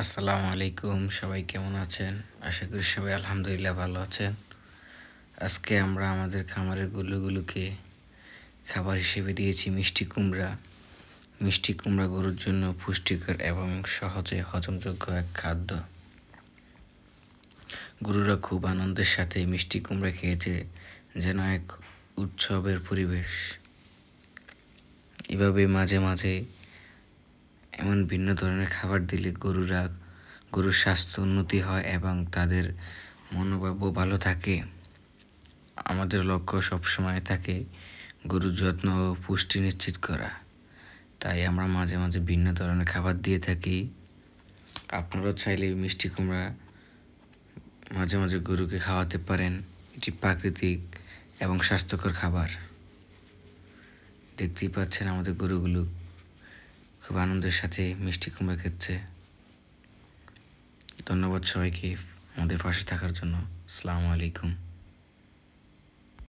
আসসালামু আলাইকুম, সবাই কেমন আছেন? আশা করি সবাই আলহামদুলিল্লাহ ভালো আছেন। আজকে আমরা আমাদের খামারের গরুগুলোকে খাবার হিসেবে দিয়েছি মিষ্টি কুমড়া। মিষ্টি কুমড়া গরুর জন্য পুষ্টিকর এবং সহজে হজমযোগ্য এক খাদ্য। গরুরা খুব আনন্দের সাথে মিষ্টি কুমড়া খেয়েছে, যেন এক উৎসবের পরিবেশ। এভাবে মাঝে মাঝে এমন ভিন্ন ধরনের খাবার দিলে গরুর স্বাস্থ্য উন্নতি হয় এবং তাদের মনোভাবও ভালো থাকে। আমাদের লক্ষ্য সবসময় থাকে গরুর যত্ন ও পুষ্টি নিশ্চিত করা, তাই আমরা মাঝে মাঝে ভিন্ন ধরনের খাবার দিয়ে থাকি। আপনারাও চাইলে মিষ্টি কুমড়া মাঝে মাঝে গরুকে খাওয়াতে পারেন। এটি প্রাকৃতিক এবং স্বাস্থ্যকর খাবার। দেখতেই পাচ্ছেন আমাদের গরুগুলো খুব আনন্দের সাথে মিষ্টি কুমড়া খাচ্ছে। ধন্যবাদ সবাইকে আমাদের পাশে থাকার জন্য। আসসালামু আলাইকুম।